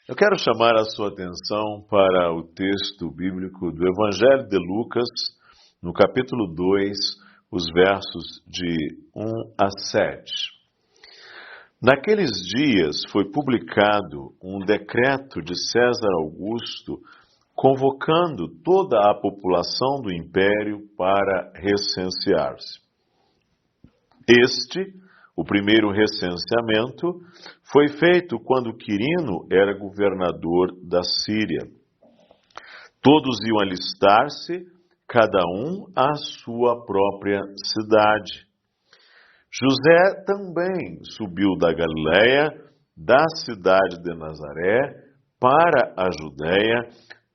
Eu quero chamar a sua atenção para o texto bíblico do Evangelho de Lucas, no capítulo 2, os versos de 1 a 7. Naqueles dias foi publicado um decreto de César Augusto convocando toda a população do império para recensear-se. O primeiro recenseamento, foi feito quando Quirino era governador da Síria. Todos iam alistar-se, cada um à sua própria cidade. José também subiu da Galiléia, da cidade de Nazaré, para a Judéia,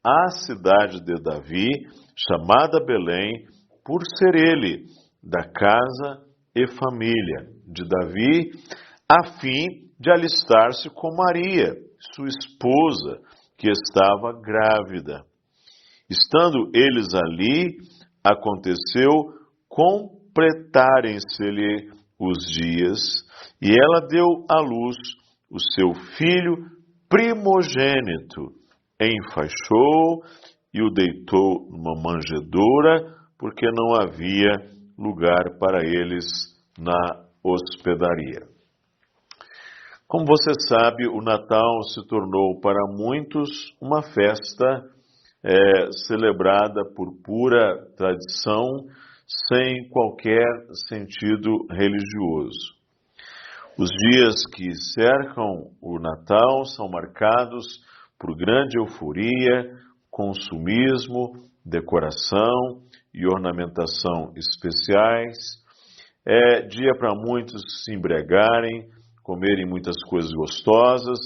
a cidade de Davi, chamada Belém, por ser ele da casa e família de Davi, a fim de alistar-se com Maria, sua esposa, que estava grávida. Estando eles ali, aconteceu completarem-se-lhe os dias, e ela deu à luz o seu filho primogênito, enfaixou e o deitou numa manjedoura, porque não havia lugar para eles na hospedaria. Como você sabe, o Natal se tornou para muitos uma festa celebrada por pura tradição, sem qualquer sentido religioso. Os dias que cercam o Natal são marcados por grande euforia, consumismo, decoração e ornamentação especiais. É dia para muitos se embriagarem, comerem muitas coisas gostosas,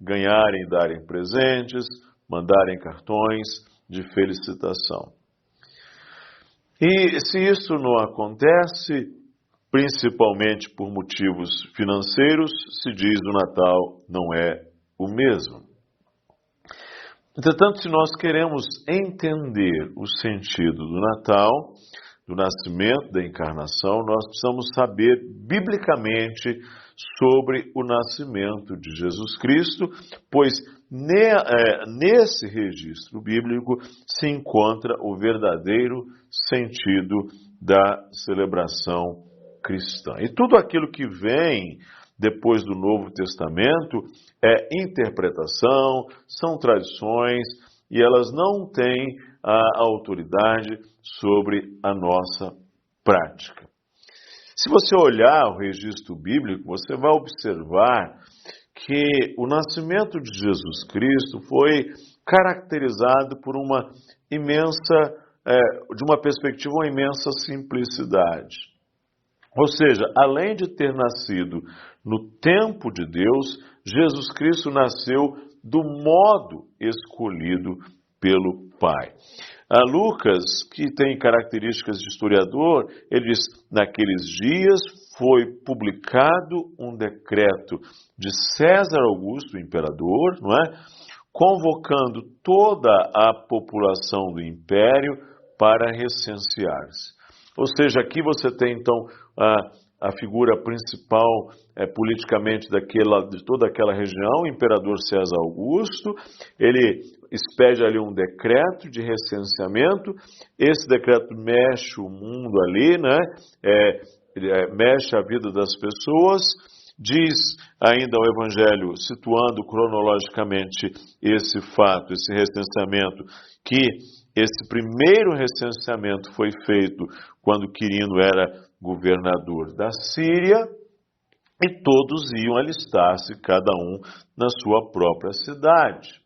ganharem e darem presentes, mandarem cartões de felicitação. E se isso não acontece, principalmente por motivos financeiros, se diz o Natal não é o mesmo. Entretanto, se nós queremos entender o sentido do Natal, do nascimento, da encarnação, nós precisamos saber biblicamente sobre o nascimento de Jesus Cristo, pois nesse registro bíblico se encontra o verdadeiro sentido da celebração cristã. E tudo aquilo que vem depois do Novo Testamento é interpretação, são tradições, e elas não têm a autoridade sobre a nossa prática. Se você olhar o registro bíblico, você vai observar que o nascimento de Jesus Cristo foi caracterizado por uma imensa, de uma perspectiva, uma imensa simplicidade. Ou seja, além de ter nascido no tempo de Deus, Jesus Cristo nasceu do modo escolhido pelo Pai. Lucas, que tem características de historiador, ele diz: naqueles dias foi publicado um decreto de César Augusto, o imperador, não é? Convocando toda a população do império para recensear-se. Ou seja, aqui você tem então a figura principal politicamente de toda aquela região, o imperador César Augusto. Ele expede ali um decreto de recenseamento. Esse decreto mexe o mundo ali, né? Mexe a vida das pessoas. Diz ainda o Evangelho, situando cronologicamente esse fato, esse recenseamento, que esse primeiro recenseamento foi feito quando Quirino era governador da Síria, e todos iam alistar-se, cada um na sua própria cidade.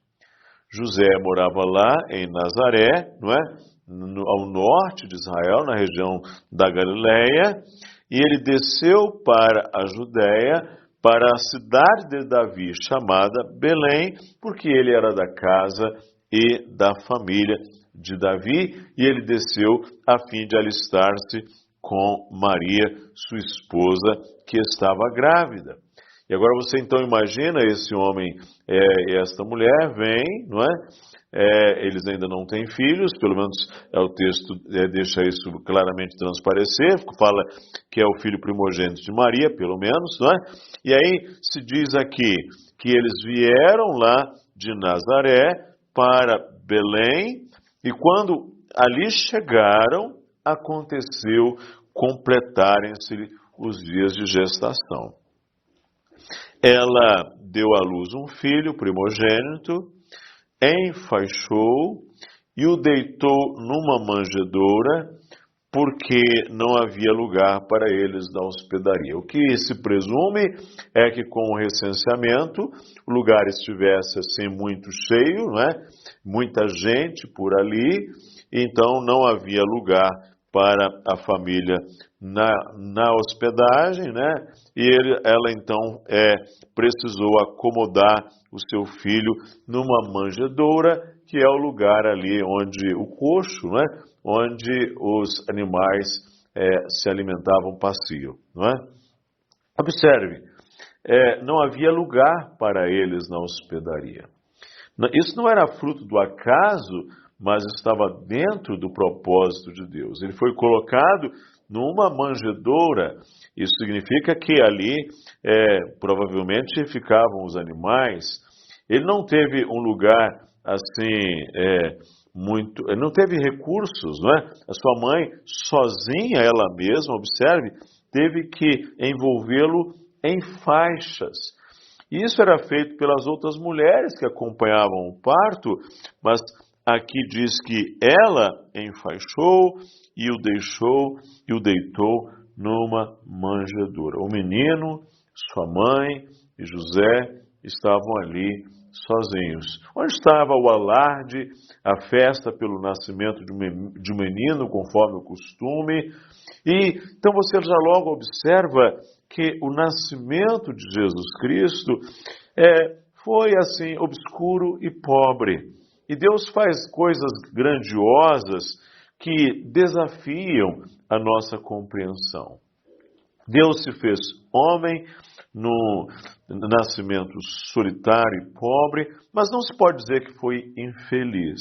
José morava lá em Nazaré, não é? Ao norte de Israel, na região da Galiléia, e ele desceu para a Judéia, para a cidade de Davi, chamada Belém, porque ele era da casa e da família de Davi, e ele desceu a fim de alistar-se com Maria, sua esposa, que estava grávida. E agora você então imagina esse homem e esta mulher vêm, não é? Eles ainda não têm filhos, pelo menos o texto deixa isso claramente transparecer, fala que é o filho primogênito de Maria, pelo menos, não é? E aí se diz aqui que eles vieram lá de Nazaré para Belém, e quando ali chegaram, aconteceu completarem-se os dias de gestação. Ela deu à luz um filho primogênito, enfaixou e o deitou numa manjedoura, porque não havia lugar para eles na hospedaria. O que se presume é que com o recenseamento o lugar estivesse assim muito cheio, não é? Muita gente por ali, então não havia lugar para a família na hospedagem, né? E ela então precisou acomodar o seu filho numa manjedoura, que é o lugar ali onde o coxo, né? Onde os animais se alimentavam passeio, não é? Observe, não havia lugar para eles na hospedaria. Isso não era fruto do acaso, mas estava dentro do propósito de Deus. Ele foi colocado numa manjedoura. Isso significa que ali provavelmente ficavam os animais. Ele não teve um lugar assim ele não teve recursos, não é? A sua mãe sozinha, ela mesma, observe, teve que envolvê-lo em faixas. E isso era feito pelas outras mulheres que acompanhavam o parto, mas aqui diz que ela enfaixou e o deixou e o deitou numa manjedoura. O menino, sua mãe e José estavam ali sozinhos. Onde estava o alarde, a festa pelo nascimento de um menino, conforme o costume? E então você já logo observa que o nascimento de Jesus Cristo foi assim obscuro e pobre. E Deus faz coisas grandiosas que desafiam a nossa compreensão. Deus se fez homem no nascimento solitário e pobre, mas não se pode dizer que foi infeliz.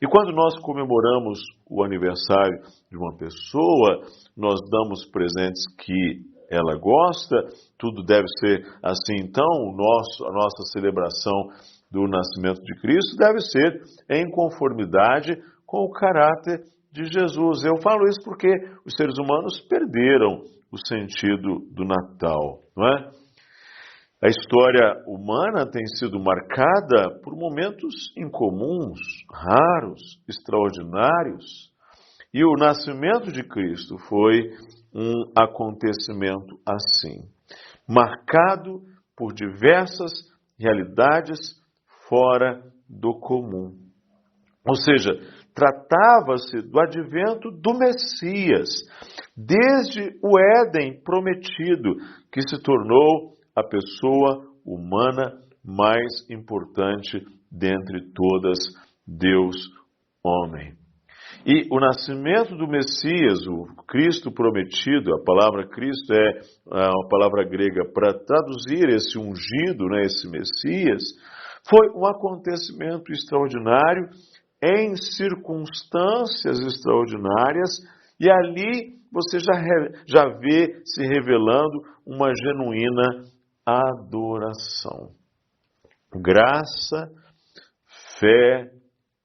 E quando nós comemoramos o aniversário de uma pessoa, nós damos presentes que ela gosta, tudo deve ser assim. Então, a nossa celebração do nascimento de Cristo deve ser em conformidade com o caráter de Jesus. Eu falo isso porque os seres humanos perderam o sentido do Natal, não é? A história humana tem sido marcada por momentos incomuns, raros, extraordinários, e o nascimento de Cristo foi um acontecimento assim, marcado por diversas realidades fora do comum. Ou seja, tratava-se do advento do Messias, desde o Éden prometido, que se tornou a pessoa humana mais importante dentre todas, Deus, homem. E o nascimento do Messias, o Cristo prometido, a palavra Cristo é uma palavra grega para traduzir esse ungido, né, esse Messias, foi um acontecimento extraordinário, em circunstâncias extraordinárias, e ali você já vê se revelando uma genuína adoração. Graça, fé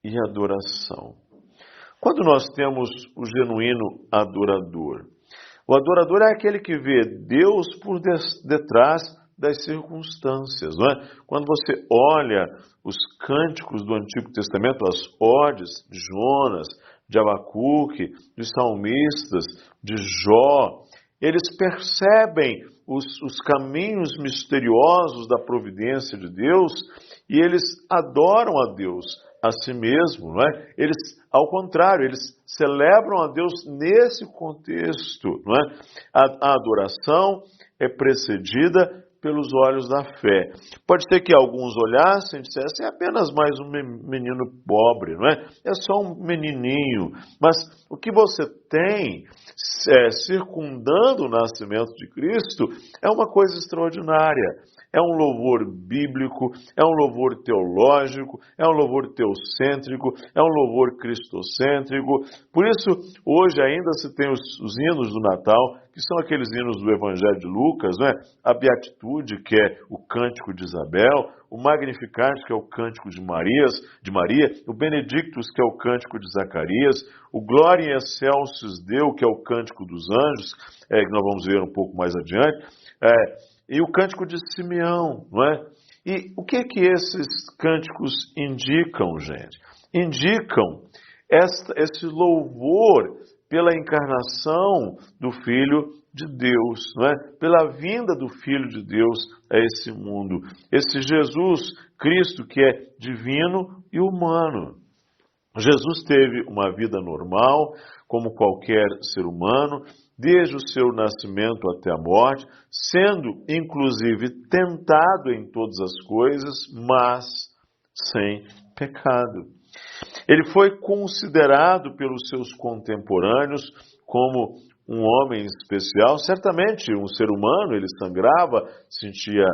e adoração. Quando nós temos o genuíno adorador, o adorador é aquele que vê Deus por detrás das circunstâncias, não é? Quando você olha os cânticos do Antigo Testamento, as odes de Jonas, de Abacuque, de salmistas, de Jó, eles percebem os caminhos misteriosos da providência de Deus e eles adoram a Deus a si mesmo, não é? Eles, ao contrário, eles celebram a Deus nesse contexto, não é? A adoração é precedida pelos olhos da fé. Pode ser que alguns olhassem e dissessem, é apenas mais um menino pobre, não é? É só um menininho. Mas o que você tem circundando o nascimento de Cristo é uma coisa extraordinária. é um louvor bíblico, é um louvor teológico, é um louvor teocêntrico, é um louvor cristocêntrico. Por isso, hoje ainda se tem os hinos do Natal, que são aqueles hinos do Evangelho de Lucas, não é? A Beatitude, que é o Cântico de Isabel, o Magnificat, que é o Cântico de Maria, o Benedictus, que é o Cântico de Zacarias, o Gloria in Excelsis Deo, que é o Cântico dos Anjos, que nós vamos ver um pouco mais adiante, e o Cântico de Simeão, não é? E o que esses cânticos indicam, gente? Indicam esse louvor pela encarnação do Filho de Deus, não é? Pela vinda do Filho de Deus a esse mundo. Esse Jesus Cristo que é divino e humano. Jesus teve uma vida normal, como qualquer ser humano, desde o seu nascimento até a morte, sendo inclusive tentado em todas as coisas, mas sem pecado. Ele foi considerado pelos seus contemporâneos como um homem especial. Certamente um ser humano, ele sangrava, sentia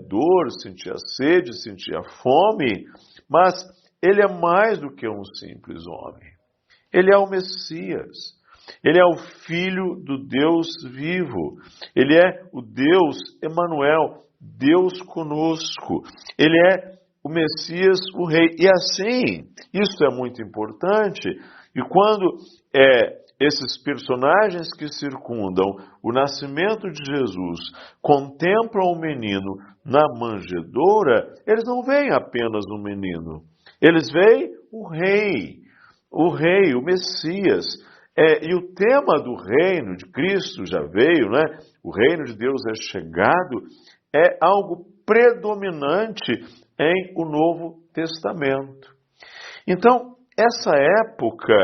dor, sentia sede, sentia fome, mas ele é mais do que um simples homem. Ele é o Messias. Ele é o Filho do Deus vivo. Ele é o Deus Emanuel, Deus conosco. Ele é o Messias, o Rei. E assim, isso é muito importante. E quando esses personagens que circundam o nascimento de Jesus contemplam o menino na manjedoura, eles não veem apenas um menino. Eles veem o Rei, o Messias. E o tema do reino de Cristo já veio, né? O reino de Deus é chegado, é algo predominante em o Novo Testamento. Então, essa época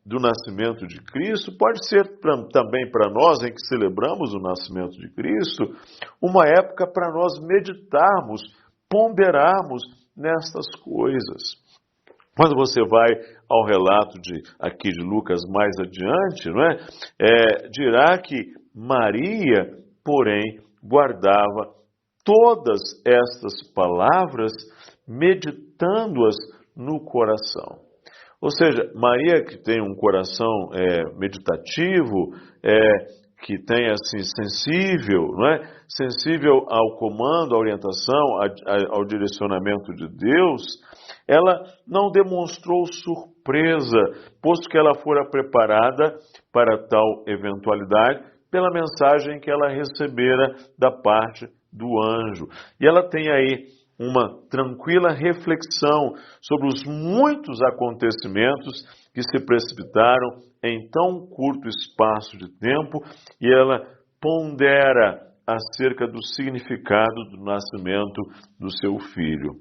do nascimento de Cristo pode ser também para nós, em que celebramos o nascimento de Cristo, uma época para nós meditarmos, ponderarmos nestas coisas. Quando você vai ao relato aqui de Lucas mais adiante, não é? Dirá que Maria, porém, guardava todas estas palavras, meditando-as no coração. Ou seja, Maria que tem um coração meditativo, que tem assim sensível, não é? Sensível ao comando, à orientação, ao direcionamento de Deus, ela não demonstrou surpresa, posto que ela fora preparada para tal eventualidade pela mensagem que ela recebera da parte do anjo. E ela tem aí uma tranquila reflexão sobre os muitos acontecimentos que se precipitaram em tão curto espaço de tempo, e ela pondera acerca do significado do nascimento do seu filho.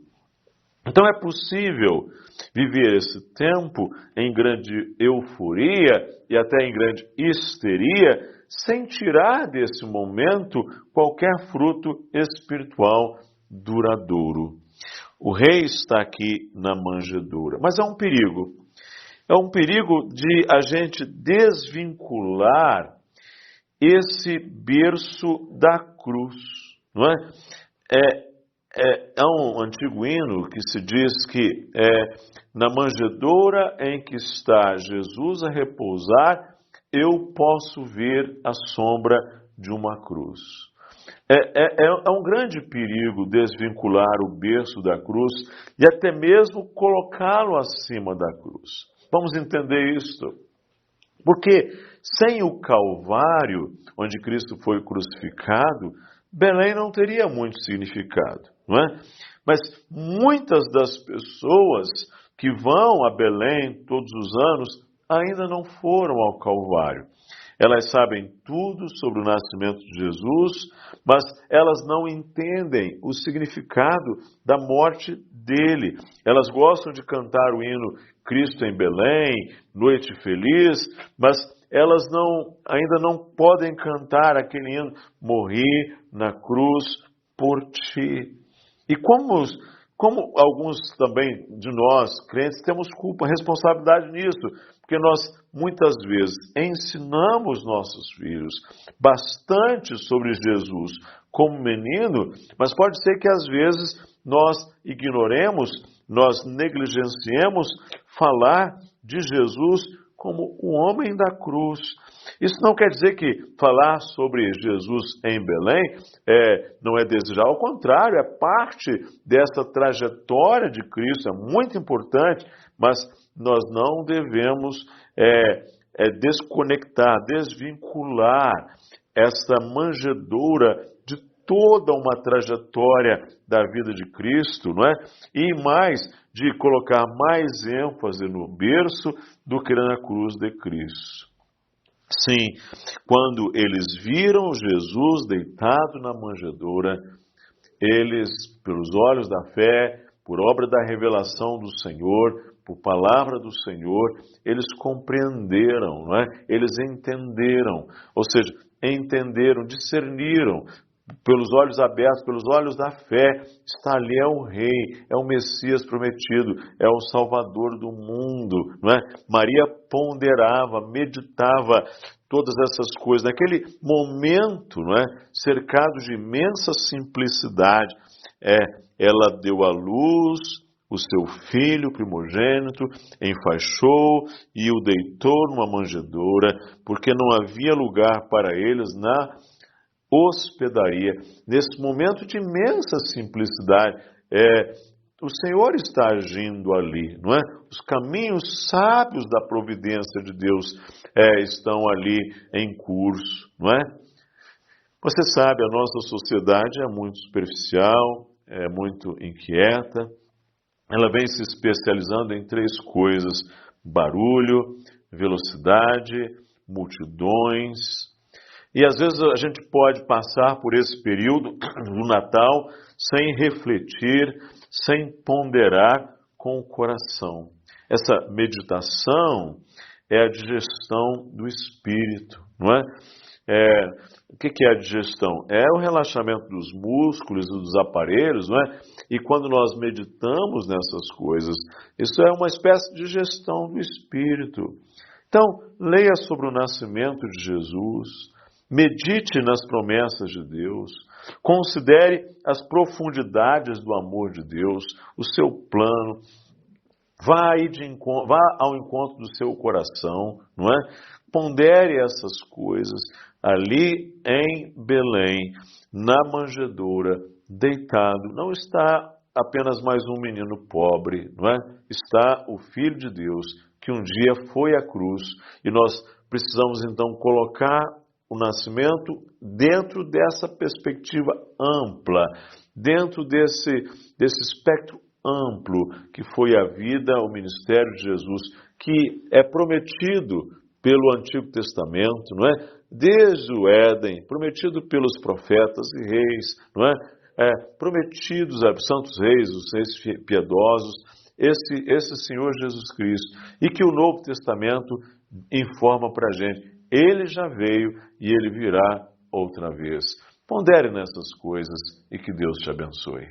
Então é possível viver esse tempo em grande euforia e até em grande histeria, sem tirar desse momento qualquer fruto espiritual duradouro. O rei está aqui na manjedoura, mas é um perigo. É um perigo de a gente desvincular esse berço da cruz, não é? É um antigo hino que se diz que na manjedoura em que está Jesus a repousar, eu posso ver a sombra de uma cruz. É um grande perigo desvincular o berço da cruz e até mesmo colocá-lo acima da cruz. Vamos entender isto. Porque sem o Calvário, onde Cristo foi crucificado, Belém não teria muito significado, não é? Mas muitas das pessoas que vão a Belém todos os anos ainda não foram ao Calvário. Elas sabem tudo sobre o nascimento de Jesus, mas elas não entendem o significado da morte dele. Elas gostam de cantar o hino Cristo em Belém, Noite Feliz, mas elas ainda não podem cantar aquele hino Morri na cruz por ti. E como alguns também de nós, crentes, temos culpa, responsabilidade nisso, porque nós muitas vezes ensinamos nossos filhos bastante sobre Jesus, como menino, mas pode ser que às vezes nós ignoremos, nós negligenciemos falar de Jesus como o homem da cruz. Isso não quer dizer que falar sobre Jesus em Belém não é desejar, ao contrário, é parte dessa trajetória de Cristo, é muito importante, mas nós não devemos desconectar, desvincular essa manjedoura de toda uma trajetória da vida de Cristo, não é? E mais, de colocar mais ênfase no berço do que na cruz de Cristo. Sim, quando eles viram Jesus deitado na manjedoura, eles, pelos olhos da fé, por obra da revelação do Senhor, por palavra do Senhor, eles compreenderam, não é? Eles entenderam, ou seja, entenderam, discerniram, pelos olhos abertos, pelos olhos da fé, está ali, é o Rei, é o Messias prometido, é o Salvador do mundo, não é? Maria ponderava, meditava todas essas coisas, naquele momento, não é? Cercado de imensa simplicidade, ela deu à luz o seu filho primogênito, enfaixou e o deitou numa manjedoura, porque não havia lugar para eles na hospedaria. Nesse momento de imensa simplicidade, o Senhor está agindo ali, não é? Os caminhos sábios da providência de Deus estão ali em curso, não é? Você sabe, a nossa sociedade é muito superficial, é muito inquieta, ela vem se especializando em 3 coisas: barulho, velocidade, multidões. E às vezes a gente pode passar por esse período do Natal sem refletir, sem ponderar com o coração. Essa meditação é a digestão do espírito, não é? O que é a digestão? É o relaxamento dos músculos e dos aparelhos, não é? E quando nós meditamos nessas coisas, isso é uma espécie de digestão do espírito. Então, leia sobre o nascimento de Jesus, medite nas promessas de Deus, considere as profundidades do amor de Deus, o seu plano, vá ao encontro do seu coração, não é? Pondere essas coisas ali em Belém, na manjedoura, deitado. Não está apenas mais um menino pobre, não é? Está o Filho de Deus, que um dia foi à cruz, e nós precisamos então colocar o nascimento dentro dessa perspectiva ampla, dentro desse espectro amplo que foi a vida, o ministério de Jesus, que é prometido pelo Antigo Testamento, não é? Desde o Éden, prometido pelos profetas e reis, não é? Prometidos a santos reis, os reis piedosos, esse Senhor Jesus Cristo, e que o Novo Testamento informa para a gente. Ele já veio e ele virá outra vez. Pondere nessas coisas e que Deus te abençoe.